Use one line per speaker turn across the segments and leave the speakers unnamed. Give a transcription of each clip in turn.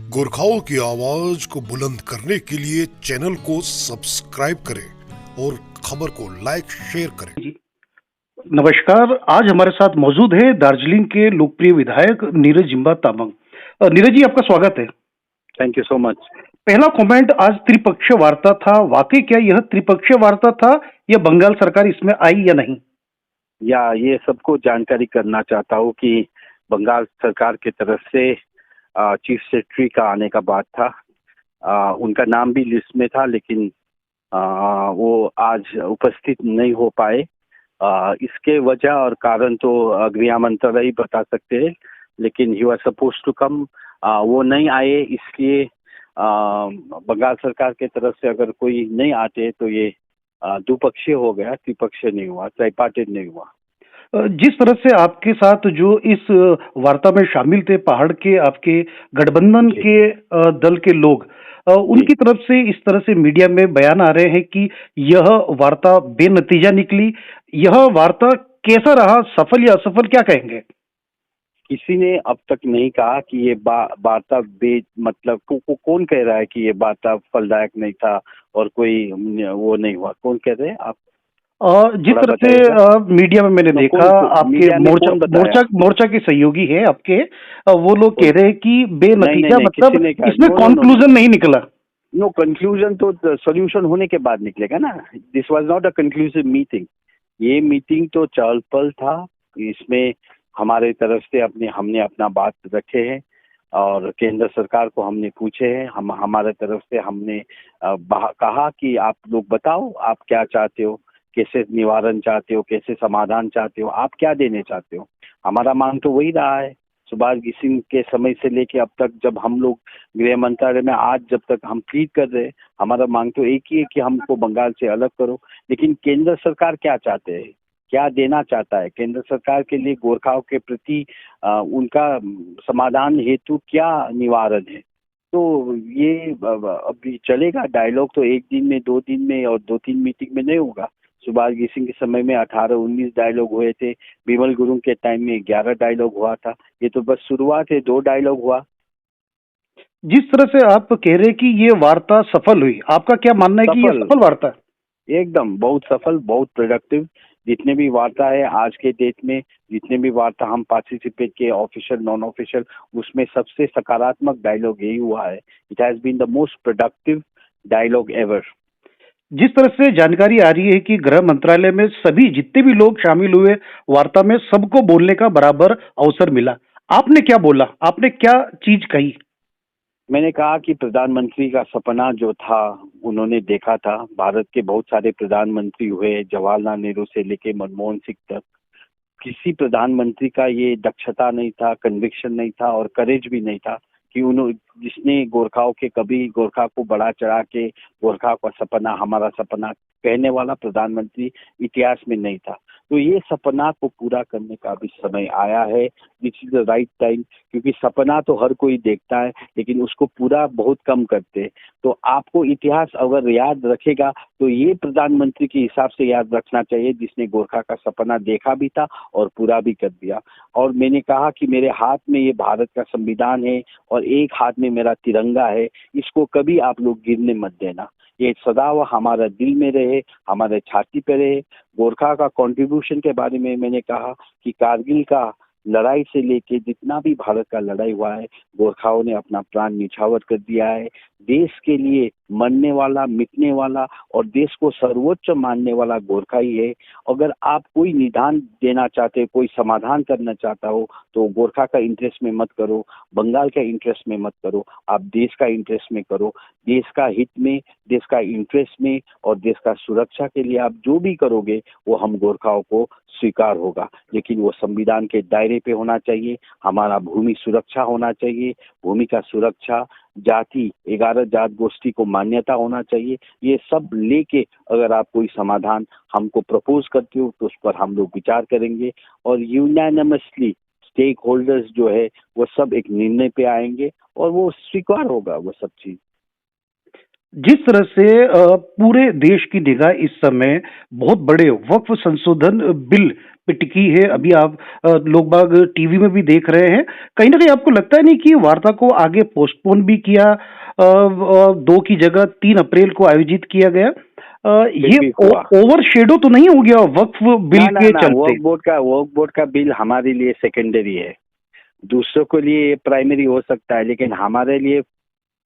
गोरखाओं की आवाज को बुलंद करने के लिए चैनल को सब्सक्राइब करें और खबर को लाइक शेयर करें।
जी, नमस्कार। आज हमारे साथ मौजूद हैं दार्जिलिंग के लोकप्रिय विधायक नीरज जिम्बा तामांग। नीरज जी, आपका स्वागत है।
Thank you so much.
पहला कमेंट, आज त्रिपक्षीय वार्ता था, वाकई क्या यह त्रिपक्षीय वार्ता था या बंगाल सरकार इसमें आई या नहीं?
या ये सबको जानकारी करना चाहता हूँ कि बंगाल सरकार की तरफ से चीफ सेक्रेटरी का आने का बात था। उनका नाम भी लिस्ट में था, लेकिन वो आज उपस्थित नहीं हो पाए। इसके वजह और कारण तो गृह मंत्रालय ही बता सकते हैं, लेकिन he was suppose to come, वो नहीं आए। इसलिए बंगाल सरकार की तरफ से अगर कोई नहीं आते तो ये द्विपक्षीय हो गया, त्रिपक्षीय नहीं हुआ, ट्राइपार्टिट नहीं हुआ।
जिस तरह से आपके साथ जो इस वार्ता में शामिल थे पहाड़ के आपके गठबंधन
जी,
के दल के लोग,
जी।
उनकी तरफ से इस तरह से मीडिया में बयान आ रहे हैं कि यह वार्ता बेनतीजा निकली। यह वार्ता कैसा रहा, सफल या असफल, क्या कहेंगे?
किसी ने अब तक नहीं कहा कि ये वार्ता मतलब कौन कह रहा है कि ये वार्ता फलदायक नहीं था और कोई वो नहीं हुआ? कौन कह रहे हैं आप?
जिस
थोड़ा
तरह से
बताइएगा।
मीडिया में मैंने देखा, आपके
मीडिया में
मोर्चा
कौन बताया?
मोर्चा मोर्चा के सहयोगी हैं आपके, वो लोग कह
कौन?
रहे हैं कि
नहीं नहीं
बेनतीजा,
नहीं, किसी
मतलब
ने कहा
इसमें
no no no no.
Conclusion नहीं निकला।
नो कंक्लूजन तो सॉल्यूशन होने के बाद निकलेगा ना। This was not a conclusive meeting. ये मीटिंग तो चहल पहल था। इसमें हमारे तरफ से हमने अपना बात रखे हैं और केंद्र सरकार को हमने पूछे हैं। हमारे तरफ से हमने कहा कि आप लोग बताओ, आप क्या चाहते हो, कैसे निवारण चाहते हो, कैसे समाधान चाहते हो, आप क्या देने चाहते हो। हमारा मांग तो वही रहा है सुभाष सिंह के समय से लेके अब तक। जब हम लोग गृह मंत्रालय में आज जब तक हम प्लीड कर रहे हैं, हमारा मांग तो एक ही है कि हमको बंगाल से अलग करो। लेकिन केंद्र सरकार क्या चाहते हैं, क्या देना चाहता है? केंद्र सरकार के लिए गोरखाओं के प्रति उनका समाधान हेतु क्या निवारण है? तो ये अभी चलेगा डायलॉग तो एक दिन में, 2 दिन में और 2-3 मीटिंग में नहीं होगा। सुभाष सिंह के समय में 18-19 डायलॉग हुए थे। बिमल गुरुंग के टाइम में 11 डायलॉग हुआ था। ये तो बस शुरुआत है, 2 डायलॉग हुआ।
जिस तरह से आप कह रहे हैं कि ये वार्ता सफल हुई, आपका क्या मानना है कि ये
सफल,
सफल वार्ता है?
एकदम बहुत सफल, बहुत प्रोडक्टिव। जितने भी वार्ता है आज के डेट में, जितने भी वार्ता हम पार्टिसिपेट किए, ऑफिशियल नॉन ऑफिशियल, उसमें सबसे सकारात्मक डायलॉग यही हुआ है। It has been the most productive dialogue ever.
जिस तरह से जानकारी आ रही है कि गृह मंत्रालय में सभी जितने भी लोग शामिल हुए वार्ता में, सबको बोलने का बराबर अवसर मिला। आपने क्या बोला, आपने क्या चीज कही?
मैंने कहा कि प्रधानमंत्री का सपना जो था उन्होंने देखा था। भारत के बहुत सारे प्रधानमंत्री हुए, जवाहरलाल नेहरू से लेके मनमोहन सिंह तक। किसी प्रधानमंत्री का ये दक्षता नहीं था, कन्विक्शन नहीं था और करेज भी नहीं था कि उन्होंने, जिसने गोरखाओं के, कभी गोरखा को बढ़ा चढ़ा के गोरखा का सपना हमारा सपना कहने वाला प्रधानमंत्री इतिहास में नहीं था। तो ये सपना को पूरा करने का भी समय आया है। This is the right time, क्योंकि सपना तो हर कोई देखता है लेकिन उसको पूरा बहुत कम करते हैं। तो आपको इतिहास अगर याद रखेगा तो ये प्रधानमंत्री के हिसाब से याद रखना चाहिए, जिसने गोरखा का सपना देखा भी था और पूरा भी कर दिया। और मैंने कहा कि मेरे हाथ में ये भारत का संविधान है और एक हाथ में मेरा तिरंगा है, इसको कभी आप लोग गिरने मत देना। ये सदा वह हमारा दिल में रहे, हमारे छाती पे रहे। गोरखा का कंट्रीब्यूशन के बारे में मैंने कहा कि कारगिल का लड़ाई से लेके जितना भी भारत का लड़ाई हुआ है, गोरखाओं ने अपना प्राण निछावर कर दिया है। देश के लिए मरने वाला, मिटने वाला और देश को सर्वोच्च मानने वाला गोरखा ही है। अगर आप कोई निदान देना चाहते, कोई समाधान करना चाहता हो, तो गोरखा का इंटरेस्ट में मत करो, बंगाल का इंटरेस्ट में मत करो, आप देश का इंटरेस्ट में करो। देश का हित में, देश का इंटरेस्ट में और देश का सुरक्षा के लिए आप जो भी करोगे वो हम गोरखाओं को स्वीकार होगा। लेकिन वो संविधान के दायरे पे होना चाहिए। हमारा भूमि सुरक्षा होना चाहिए। भूमि का सुरक्षा, जाति, 11 जात गोष्ठी को मान्यता होना चाहिए। ये सब लेके अगर आप कोई समाधान हमको प्रपोज करते हो तो उस पर हम लोग विचार करेंगे और यूनानिमसली स्टेक होल्डर्स जो है वो सब एक निर्णय पे आएंगे और वो स्वीकार होगा वो सब चीज।
जिस तरह से पूरे देश की निगाह इस समय बहुत बड़े वक्फ संशोधन बिल पे टिकी है, अभी आप लोग बाग टीवी में भी देख रहे हैं। कहीं ना कहीं आपको लगता है नहीं कि वार्ता को आगे पोस्टपोन भी किया, 2 की जगह 3 अप्रैल को आयोजित किया गया?
फिर
ये
भी हुआ।
ओवर शेडो तो नहीं हो गया वक्फ बिल
ना ना
के
ना,
चलते?
वर्क बोर्ड का बिल हमारे लिए सेकेंडरी है। दूसरों के लिए ये प्राइमरी हो सकता है, लेकिन हमारे लिए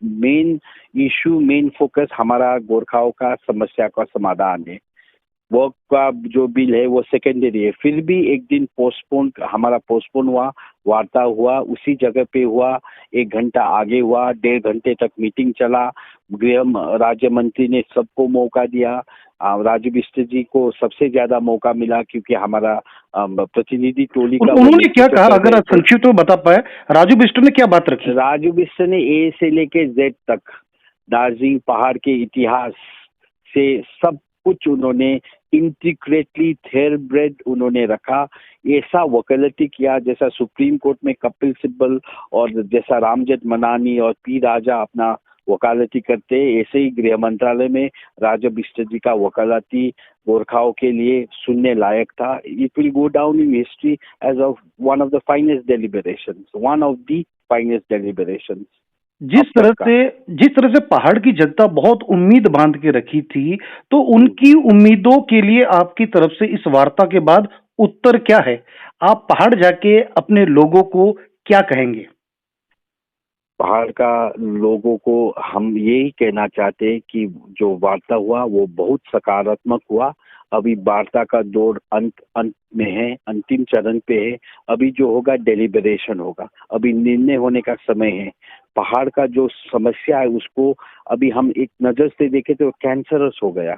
मेन इशू, मेन फोकस हमारा गोरखाओं का समस्या का समाधान है। वो का जो बिल है वो सेकेंडरी है। फिर भी एक दिन हमारा पोस्टपोन हुआ, वार्ता हुआ, उसी जगह पे हुआ, 1 घंटा आगे हुआ, 1.5 घंटे तक मीटिंग चला। राज्य मंत्री ने सबको मौका दिया। राजू बिष्ट जी को सबसे ज्यादा मौका मिला, क्योंकि हमारा प्रतिनिधि टोली का वो
उन्होंने क्या
नेतृत्व
कहा,
कर
अगर
रहे
आप
थे।
संक्षिप्त में बता पाए, राजू बिष्ट ने क्या बात रखी?
राजू बिष्ट ने ए से लेके जेड तक दार्जिलिंग पहाड़ के इतिहास से सब कुछ उन्होंने इंटीग्रेटली थेरब्रेड उन्होंने रखा। ऐसा वकालती किया जैसा सुप्रीम कोर्ट में कपिल सिब्बल और जैसा रामजत मनानी और पी राजा अपना वकालती करते, ऐसे ही गृह मंत्रालय में राजा बिष्ट जी का वकालती गोरखाओं के लिए सुनने लायक था। It will go down in history as of one of the finest deliberations, one of the finest deliberations अब तक का।
जिस तरह से पहाड़ की जनता बहुत उम्मीद बांध के रखी थी, तो उनकी उम्मीदों के लिए आपकी तरफ से इस वार्ता के बाद उत्तर क्या है? आप पहाड़ जाके अपने लोगों को क्या कहेंगे?
पहाड़ का लोगों को हम यही कहना चाहते हैं कि जो वार्ता हुआ वो बहुत सकारात्मक हुआ। अभी वार्ता का दौर अंत अंत में है, अंतिम चरण पे है। अभी जो होगा डेलिबरेशन होगा, अभी निर्णय होने का समय है। पहाड़ का जो समस्या है उसको अभी हम एक नजर से देखें तो कैंसरस हो गया।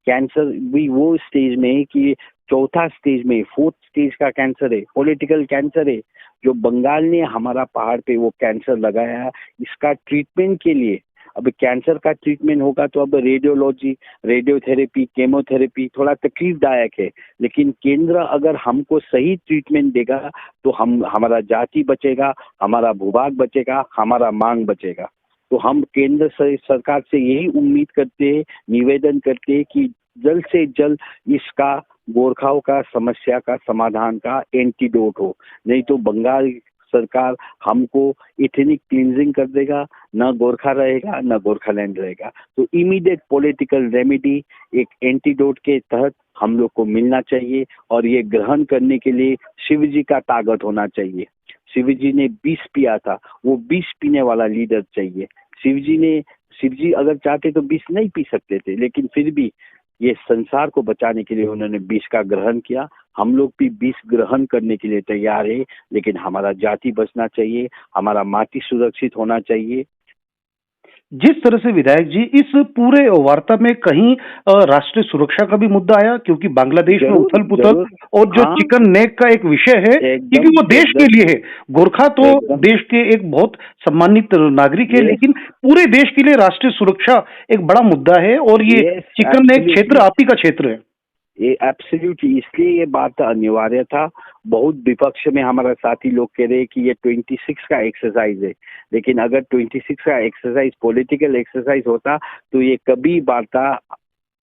कैंसर भी वो स्टेज में है कि चौथा स्टेज में, 4th स्टेज का कैंसर है, पॉलिटिकल कैंसर है। जो बंगाल ने हमारा पहाड़ पे वो कैंसर लगाया है, इसका ट्रीटमेंट के लिए अब कैंसर का ट्रीटमेंट होगा तो अब रेडियोलॉजी, रेडियोथेरेपी, केमोथेरेपी थोड़ा तकलीफदायक है। लेकिन केंद्र अगर हमको सही ट्रीटमेंट देगा तो हमारा जाति बचेगा, हमारा भूभाग बचेगा, हमारा मांग बचेगा। तो हम केंद्र सरकार से यही उम्मीद करते हैं, निवेदन करते हैं कि जल्द से जल्द इसका गोरखाओं का समस्या का समाधान का एंटीडोट हो। नहीं तो बंगाल सरकार हमको इथेनिक क्लींजिंग कर देगा, न गोरखा रहेगा न गोरखालैंड रहेगा। तो इमीडिएट पॉलिटिकल रेमेडी एक एंटीडोट के तहत हम लोग को मिलना चाहिए, और ये ग्रहण करने के लिए शिव जी का ताकत होना चाहिए। शिव जी ने 20 पिया था, वो 20 पीने वाला लीडर चाहिए। शिव जी अगर चाहते तो 20 नहीं पी सकते थे, लेकिन फिर भी ये संसार को बचाने के लिए उन्होंने 20 का ग्रहण किया। हम लोग भी 20 ग्रहण करने के लिए तैयार है, लेकिन हमारा जाति बचना चाहिए, हमारा माटी सुरक्षित होना चाहिए।
जिस तरह से विधायक जी इस पूरे वार्ता में कहीं राष्ट्रीय सुरक्षा का भी मुद्दा आया, क्योंकि बांग्लादेश में
जरूर
उथल पुथल
जरूर।
और जो
हाँ,
चिकन नेक का एक विषय है, क्योंकि वो
एकदम
देश के
एकदम
लिए है। गोरखा तो
एकदम।
देश के एक बहुत सम्मानित नागरिक है,
यस
लेकिन पूरे देश के लिए राष्ट्रीय सुरक्षा एक बड़ा मुद्दा है, और ये
यस
चिकन नेक क्षेत्र
एब्सोल्युटली,
आप ही का क्षेत्र है।
ये एब्सोल्युटली, इसलिए ये बात अनिवार्य था। बहुत विपक्ष में हमारा साथी लोग कह रहे हैं कि ये 26 का एक्सरसाइज है, लेकिन अगर 26 का एक्सरसाइज पॉलिटिकल एक्सरसाइज होता तो ये कभी वार्ता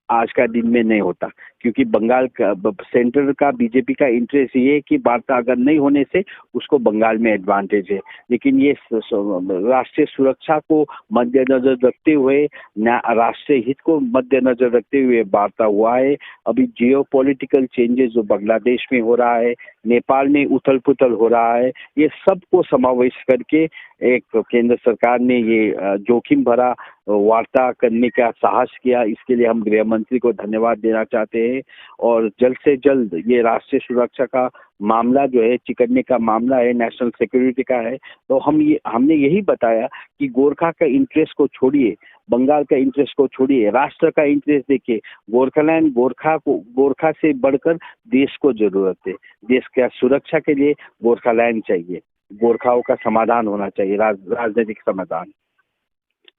आज का दिन में नहीं होता। क्योंकि बंगाल का सेंटर का बीजेपी का इंटरेस्ट ये है कि वार्ता अगर नहीं होने से उसको बंगाल में एडवांटेज है। लेकिन ये राष्ट्रीय सुरक्षा को मद्देनजर रखते हुए, राष्ट्रीय हित को मद्देनजर रखते हुए वार्ता हुआ है। अभी जियो पॉलिटिकल चेंजेस जो बांग्लादेश में हो रहा है, नेपाल में उथल पुथल हो रहा है, ये सबको समावेश करके एक केंद्र सरकार ने ये जोखिम भरा वार्ता करने का साहस किया। इसके लिए हम गृह मंत्री को धन्यवाद देना चाहते हैं। और जल्द से जल्द ये राष्ट्रीय सुरक्षा का मामला जो है, चिकन्ने का मामला है, नेशनल सिक्योरिटी का है, तो हमने यही बताया कि गोरखा का इंटरेस्ट को छोड़िए, बंगाल का इंटरेस्ट को छोड़िए, राष्ट्र का इंटरेस्ट देखिए। गोरखालैंड, गोरखा से बढ़कर देश को जरूरत है। देश का सुरक्षा के लिए गोरखालैंड चाहिए, गोरखाओं का समाधान होना चाहिए, राजनीतिक समाधान।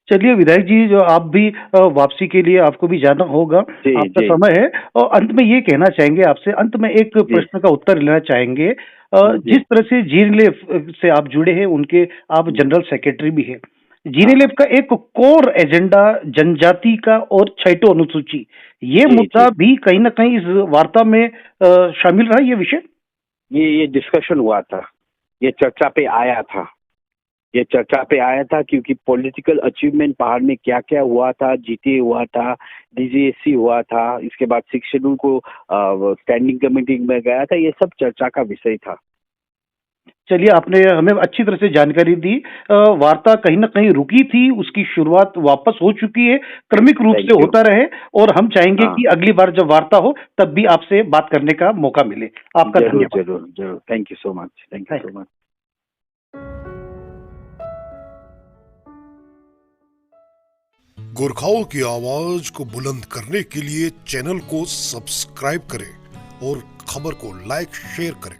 चलिए विधायक जी, जो आप भी वापसी के लिए आपको भी जाना होगा,
जी
आपका
जी
समय है, और अंत में ये कहना चाहेंगे आपसे, अंत में एक
जी
प्रश्न का उत्तर लेना चाहेंगे।
जी
जिस तरह से जीनले से आप जुड़े हैं, उनके आप जनरल सेक्रेटरी भी हैं, जीनेलेब का एक कोर एजेंडा जनजाति का और छैठो अनुसूची, ये
जी
मुद्दा
जी
भी कहीं ना कहीं इस वार्ता में शामिल रहा, ये विषय।
ये डिस्कशन हुआ था, ये चर्चा पे आया था, ये चर्चा पे आया था क्योंकि पॉलिटिकल अचीवमेंट पहाड़ में क्या क्या हुआ था, जीटीए हुआ था, डीजीएससी हुआ था, इसके बाद 6 शेड्यूल को स्टैंडिंग कमेटी में गया था, ये सब चर्चा का विषय था।
चलिए, आपने हमें अच्छी तरह से जानकारी दी। वार्ता कहीं ना कहीं रुकी थी, उसकी शुरुआत वापस हो चुकी है, क्रमिक रूप
थैंक
से
यू।
होता रहे, और हम चाहेंगे
हाँ,
कि अगली बार जब वार्ता हो तब भी आपसे बात करने का मौका मिले। आपका
जरूर
धन्यवाद।
जरूर जरूर, thank you so much, thank you so much.
गोरखाओं की आवाज को बुलंद करने के लिए चैनल को सब्सक्राइब करें और खबर को लाइक शेयर करें।